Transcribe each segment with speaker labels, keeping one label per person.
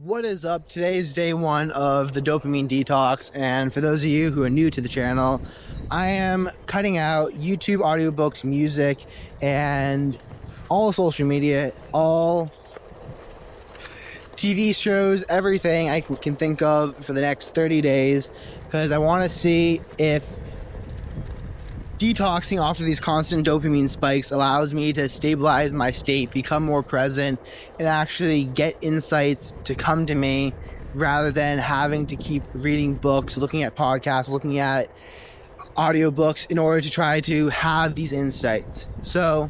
Speaker 1: What is up? Today is day one of the Dopamine Detox, and for those of you who are new to the channel, I am cutting out YouTube audiobooks, music, and all social media, all TV shows, everything I can think of for the next 30 days, because I want to see if detoxing off of these constant dopamine spikes allows me to stabilize my state, become more present, and actually get insights to come to me rather than having to keep reading books, looking at podcasts, looking at audiobooks in order to try to have these insights. So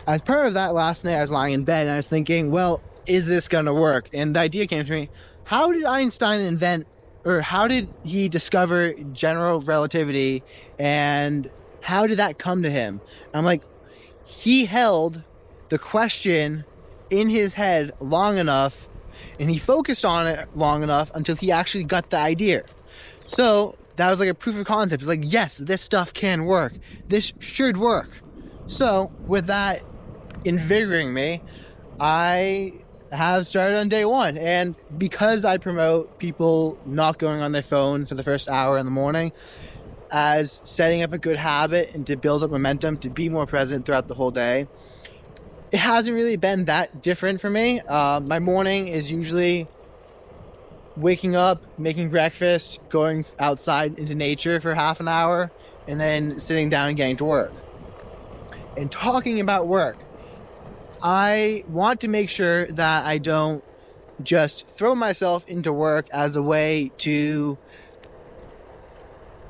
Speaker 1: as part of that, last night I was lying in bed and I was thinking, well, is this going to work? And the idea came to me, how did Einstein invent, or how did he discover general relativity, and how did that come to him? I'm like, he held the question in his head long enough, and he focused on it long enough until he actually got the idea. So that was like a proof of concept. It's like, yes, this stuff can work. This should work. So with that invigorating me, I have started on day one, and because I promote people not going on their phone for the first hour in the morning as setting up a good habit and to build up momentum to be more present throughout the whole day, it hasn't really been that different for me. My morning is usually waking up, making breakfast, going outside into nature for half an hour, and then sitting down and getting to work. And talking about work, I want to make sure that I don't just throw myself into work as a way to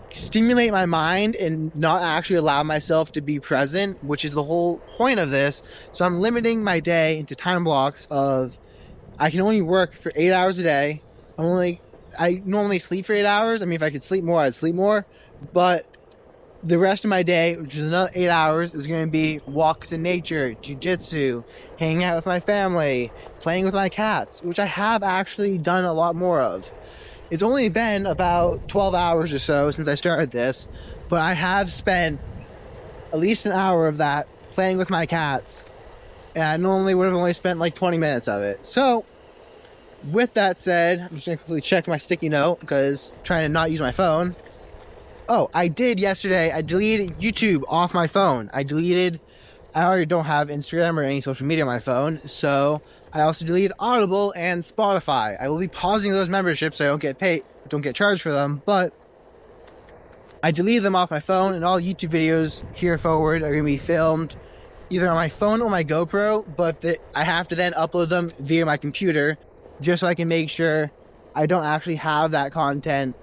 Speaker 1: stimulate my mind and not actually allow myself to be present, which is the whole point of this. So I'm limiting my day into time blocks of, I can only work for 8 hours a day. I normally sleep for 8 hours. I mean, if I could sleep more, I'd sleep more. But the rest of my day, which is another 8 hours, is going to be walks in nature, jiu-jitsu, hanging out with my family, playing with my cats, which I have actually done a lot more of. It's only been about 12 hours or so since I started this, but I have spent at least an hour of that playing with my cats, and I normally would have only spent like 20 minutes of it. So with that said, I'm just going to quickly check my sticky note because I'm trying to not use my phone. Oh, I did yesterday. I deleted YouTube off my phone. I already don't have Instagram or any social media on my phone, so I also deleted Audible and Spotify. I will be pausing those memberships so I don't get charged for them, but I deleted them off my phone, and all YouTube videos here forward are going to be filmed either on my phone or my GoPro, but I have to then upload them via my computer just so I can make sure I don't actually have that content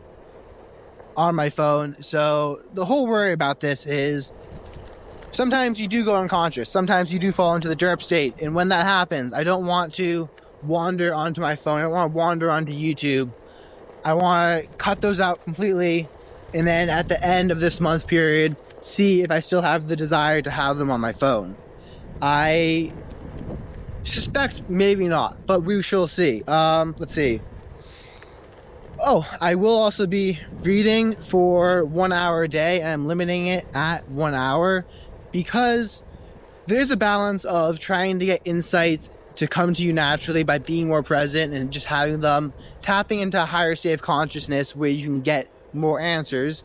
Speaker 1: on my phone. So the whole worry about this is sometimes you do go unconscious. Sometimes you do fall into the derp state. And when that happens, I don't want to wander onto my phone. I don't want to wander onto YouTube. I want to cut those out completely. And then at the end of this month period, see if I still have the desire to have them on my phone. I suspect maybe not, but we shall see. Let's see. Oh, I will also be reading for 1 hour a day, and I'm limiting it at 1 hour because there's a balance of trying to get insights to come to you naturally by being more present and just having them, tapping into a higher state of consciousness where you can get more answers.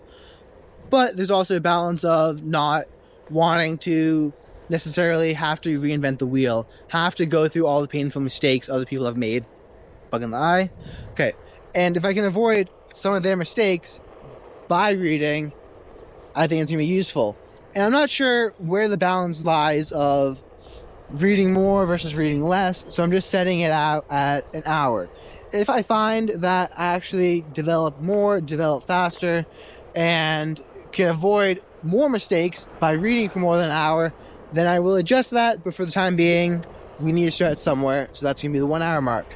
Speaker 1: But there's also a balance of not wanting to necessarily have to reinvent the wheel, have to go through all the painful mistakes other people have made. Bug in the eye. Okay. And if I can avoid some of their mistakes by reading, I think it's going to be useful. And I'm not sure where the balance lies of reading more versus reading less, so I'm just setting it out at an hour. If I find that I actually develop faster, and can avoid more mistakes by reading for more than an hour, then I will adjust that. But for the time being, we need to start somewhere, so that's going to be the 1 hour mark.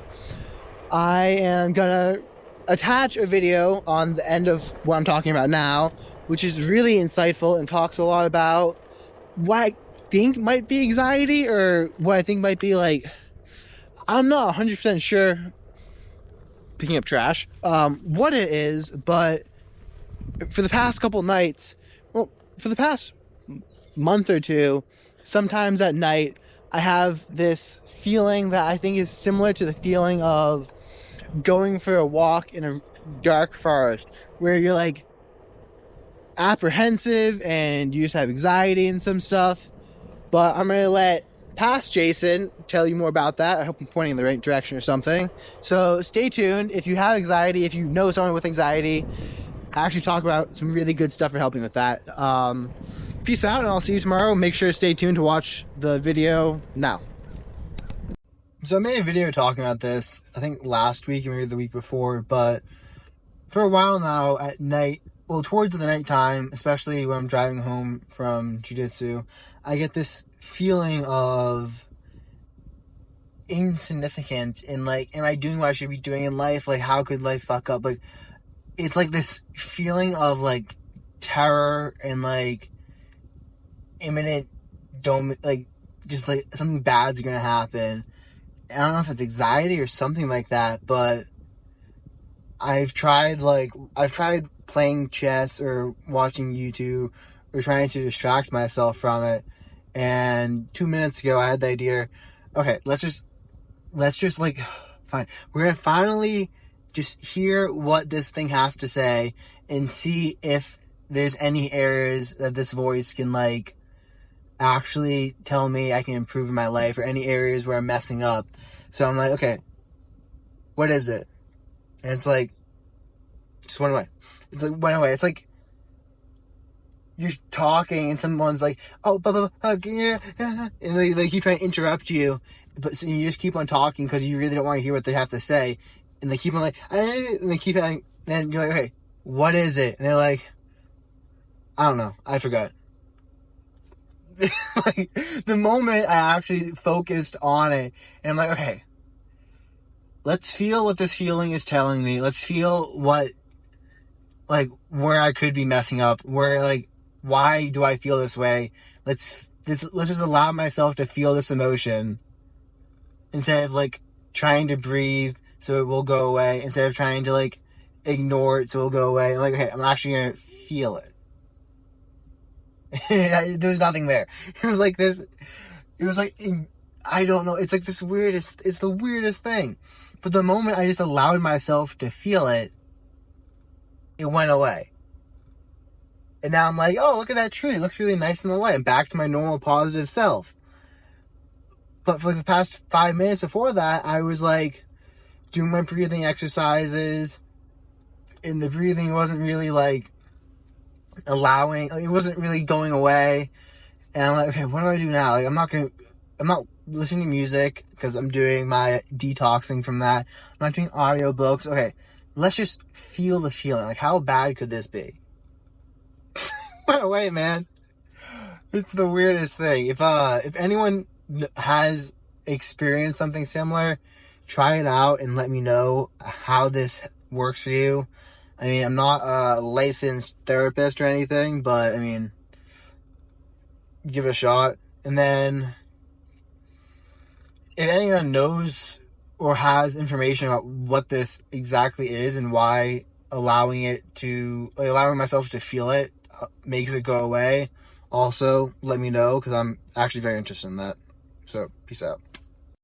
Speaker 1: I am going to attach a video on the end of what I'm talking about now, which is really insightful and talks a lot about what I think might be anxiety, or what I think might be like, I'm not 100% sure, picking up trash, what it is, but for the past couple nights, well, for the past month or two, sometimes at night, I have this feeling that I think is similar to the feeling of going for a walk in a dark forest, where you're like apprehensive and you just have anxiety and some stuff. But I'm going to let past Jason tell you more about that. I hope I'm pointing in the right direction or something. So stay tuned. If you have anxiety, if you know someone with anxiety, I actually talk about some really good stuff for helping with that. Peace out, and I'll see you tomorrow. Make sure to stay tuned to watch the video now. So I made a video talking about this, I think last week or maybe the week before, but for a while now at night, well, towards the nighttime, especially when I'm driving home from jiu-jitsu, I get this feeling of insignificance and like, am I doing what I should be doing in life? Like, how could life fuck up? Like, it's like this feeling of like terror and like imminent like just like something bad's gonna happen. I don't know if it's anxiety or something like that, but I've tried playing chess or watching YouTube or trying to distract myself from it. And 2 minutes ago I had the idea, okay, let's just like, fine. We're gonna finally just hear what this thing has to say and see if there's any areas that this voice can like actually tell me I can improve in my life, or any areas where I'm messing up. So I'm like, okay, what is it? And it's like, just went away. It's like, went away. It's like, you're talking and someone's like, oh, yeah, and they keep trying to interrupt you, but so you just keep on talking because you really don't want to hear what they have to say, and they keep on like, and they keep on, then you're like, okay, what is it? And they're like, I don't know, I forgot. Like, the moment I actually focused on it, and I'm like, okay, let's feel what this feeling is telling me. Let's feel what, like, where I could be messing up, where, like, why do I feel this way? Let's just allow myself to feel this emotion instead of like trying to breathe so it will go away, instead of trying to like ignore it so it'll go away. I'm like, okay, I'm actually gonna feel it. There's nothing there. It was like this. It was like, I don't know. It's like this weirdest. It's the weirdest thing. But the moment I just allowed myself to feel it, it went away. And now I'm like, oh, look at that tree. It looks really nice in the light. I'm back to my normal positive self. But for like the past 5 minutes before that, I was like doing my breathing exercises. And the breathing wasn't really like allowing, like, it wasn't really going away. And I'm like, okay, what do I do now? Like, I'm not listening to music because I'm doing my detoxing from that. I'm not doing audiobooks. Okay, let's just feel the feeling. Like, how bad could this be? Went away, man. It's the weirdest thing. If anyone has experienced something similar, try it out and let me know how this works for you. I mean, I'm not a licensed therapist or anything, but I mean, give it a shot. And then if anyone knows or has information about what this exactly is and why allowing myself to feel it makes it go away, also let me know, because I'm actually very interested in that. So peace out.